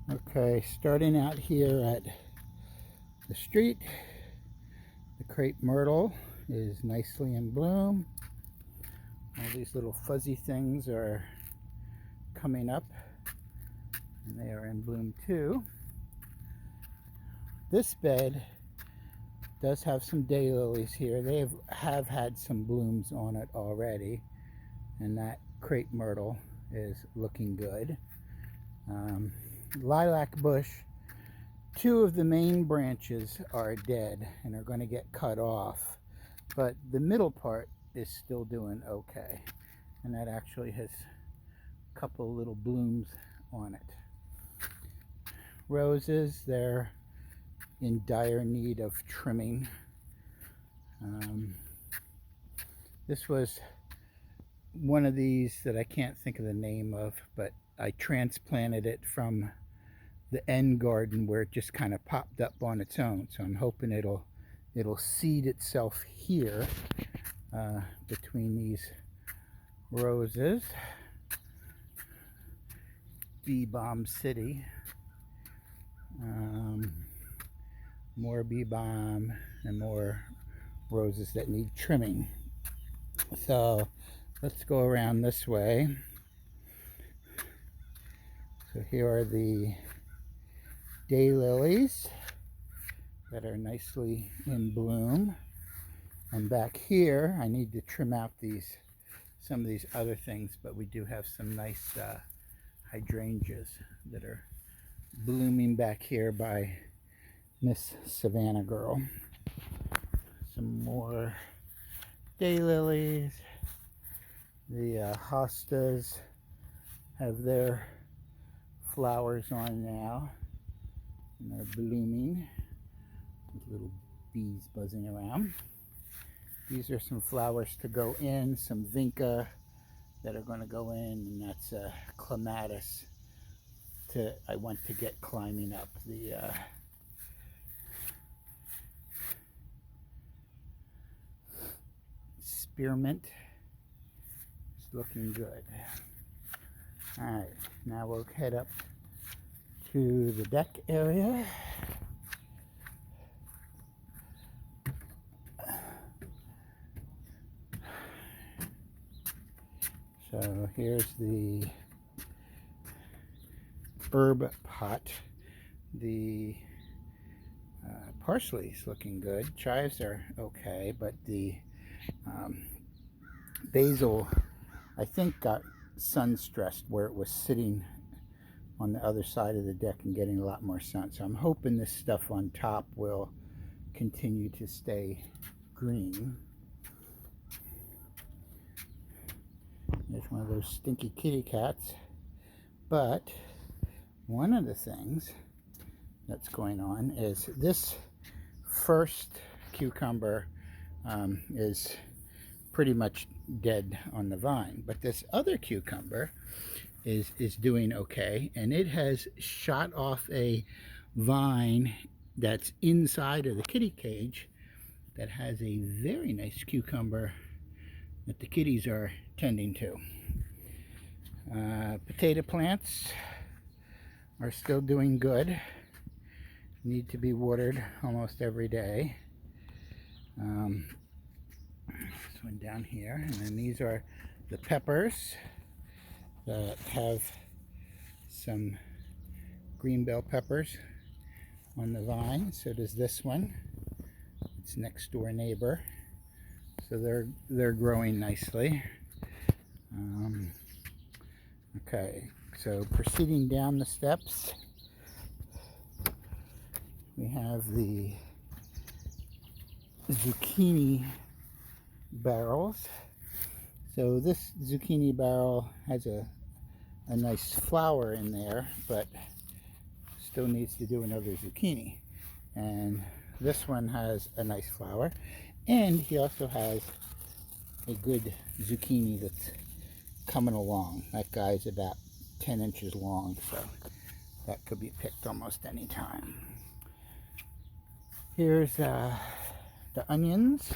Okay, starting out here at the street, the crepe myrtle is nicely in bloom. All these little fuzzy things are coming up and they are in bloom too. This bed does have some daylilies here. They have had some blooms on it already, and that crepe myrtle is looking good. Lilac bush, two of the main branches are dead and are going to get cut off, but the middle part is still doing okay, and that actually has a couple little blooms on it. Roses, they're in dire need of trimming. This was one of these that I can't think of the name of, but I transplanted it from the end garden where it just kind of popped up on its own. So I'm hoping it'll seed itself here between these roses. Bee Balm City. More bee balm and more roses that need trimming. So let's go around this way. So here are the daylilies that are nicely in bloom, and back here I need to trim out some of these other things, but we do have some nice hydrangeas that are blooming back here by Miss Savannah Girl. Some more daylilies. The hostas have their flowers on now, and they're blooming with little bees buzzing around. These are some flowers to go in, some vinca that are going to go in, and that's clematis I want to get climbing up. The spearmint is looking good. Alright, now we'll head up to the deck area. So here's the herb pot. The parsley is looking good. Chives are okay, but the basil, I think, got sun stressed where it was sitting on the other side of the deck and getting a lot more sun. So I'm hoping this stuff on top will continue to stay green. There's one of those stinky kitty cats. But one of the things that's going on is this first cucumber is pretty much dead on the vine, but this other cucumber is doing okay, and it has shot off a vine that's inside of the kitty cage that has a very nice cucumber that the kitties are tending to. Potato plants are still doing good. Need to be watered almost every day. This one down here, and then these are the peppers that have some green bell peppers on the vine. So does this one. It's next door neighbor, so they're growing nicely. Okay, so proceeding down the steps, we have the zucchini barrels. So this zucchini barrel has a nice flower in there, but still needs to do another zucchini. And this one has a nice flower, and he also has a good zucchini that's coming along. That guy's about 10 inches long, so that could be picked almost any time. Here's the onions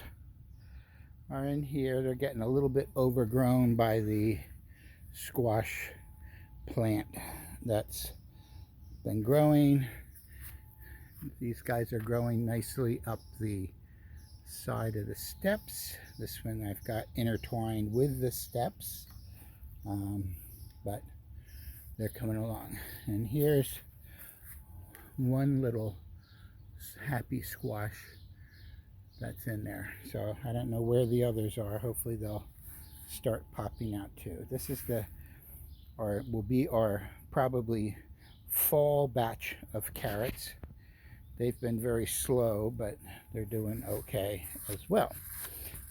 are in here. They're getting a little bit overgrown by the squash plant that's been growing. These guys are growing nicely up the side of the steps. This one I've got intertwined with the steps, but they're coming along. And here's one little happy squash that's in there. So I don't know where the others are. Hopefully they'll start popping out too. This is will be our probably fall batch of carrots. They've been very slow, but they're doing okay as well.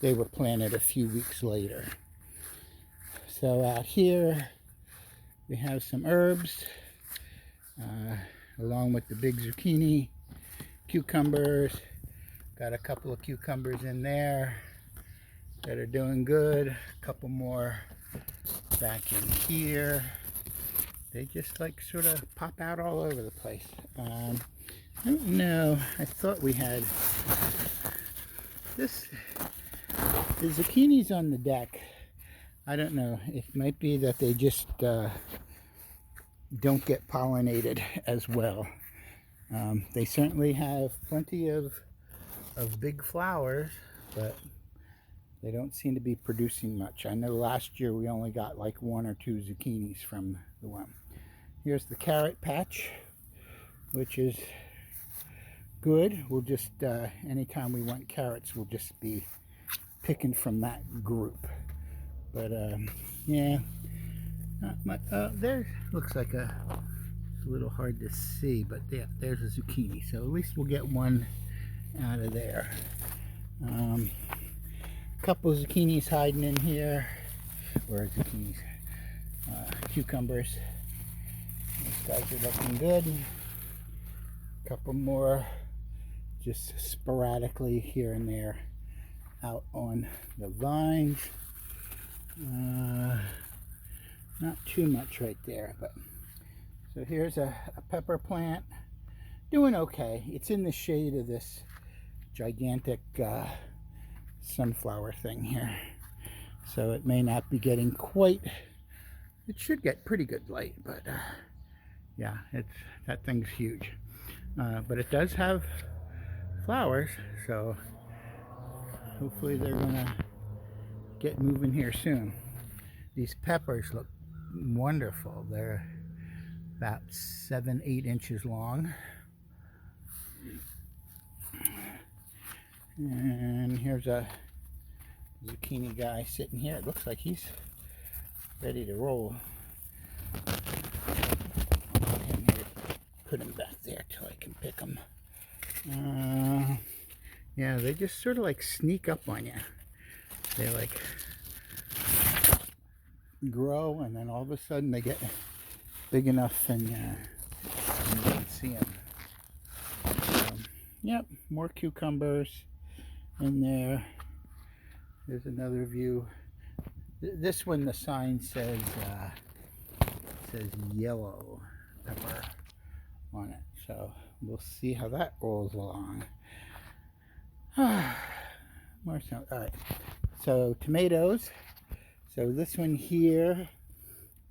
They were planted a few weeks later. So out here we have some herbs, along with the big zucchini, cucumbers. Got a couple of cucumbers in there that are doing good. A couple more back in here. They just like sort of pop out all over the place. I don't know. I thought we had this. The zucchinis on the deck, I don't know. It might be that they just don't get pollinated as well. They certainly have plenty of big flowers, but they don't seem to be producing much. I know last year we only got like 1 or 2 zucchinis from the one. Here's the carrot patch, which is good. We'll just, anytime we want carrots, we'll just be picking from that group. But yeah, not much. There looks like it's a little hard to see, but yeah, there's a zucchini. So at least we'll get one out of there. Couple zucchinis hiding in here. Where are zucchinis? Cucumbers. These guys are looking good. Couple more just sporadically here and there out on the vines. Not too much right there, but so here's a pepper plant doing okay. It's in the shade of this gigantic sunflower thing here, so it may not be getting quite, it should get pretty good light, but yeah, that thing's huge, but it does have flowers, so hopefully they're gonna get moving here soon. These peppers look wonderful. They're about 7-8 inches long. And here's a zucchini guy sitting here. It looks like he's ready to roll. Okay, maybe put him back there till I can pick him. Yeah, they just sort of like sneak up on you. They like grow, and then all of a sudden they get big enough and you can see them. Yep, more cucumbers in there. There's another view. This one, the sign says yellow pepper on it, so we'll see how that rolls along. More snow. All right, so tomatoes. So this one here,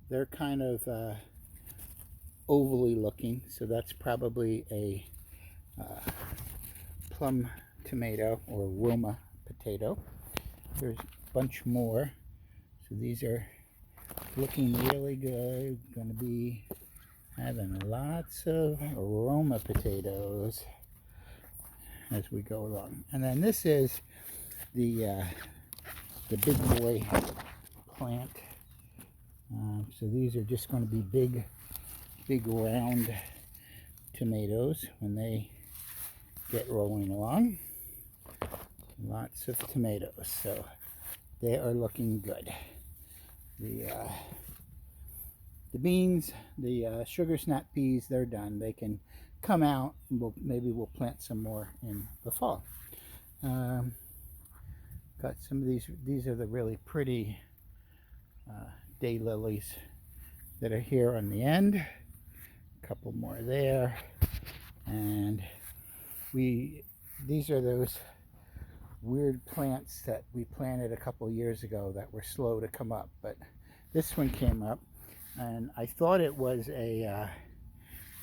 they're kind of ovally looking, so that's probably a plum tomato or Roma potato. There's a bunch more. So these are looking really good. Going to be having lots of Roma potatoes as we go along. And then this is the big boy plant. So these are just going to be big round tomatoes when they get rolling along. Lots of tomatoes, so they are looking good. The beans, the sugar snap peas, they're done. They can come out, and maybe we'll plant some more in the fall. Got some of these are the really pretty daylilies that are here on the end. A couple more there, and these are those weird plants that we planted a couple years ago that were slow to come up, but this one came up, and I thought it was a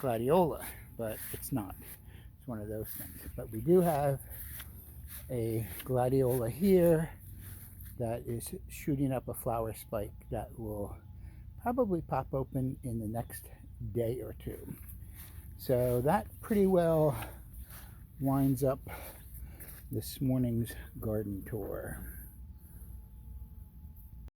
gladiola, but it's not. It's one of those things. But we do have a gladiola here that is shooting up a flower spike that will probably pop open in the next day or two. So that pretty well winds up this morning's garden tour.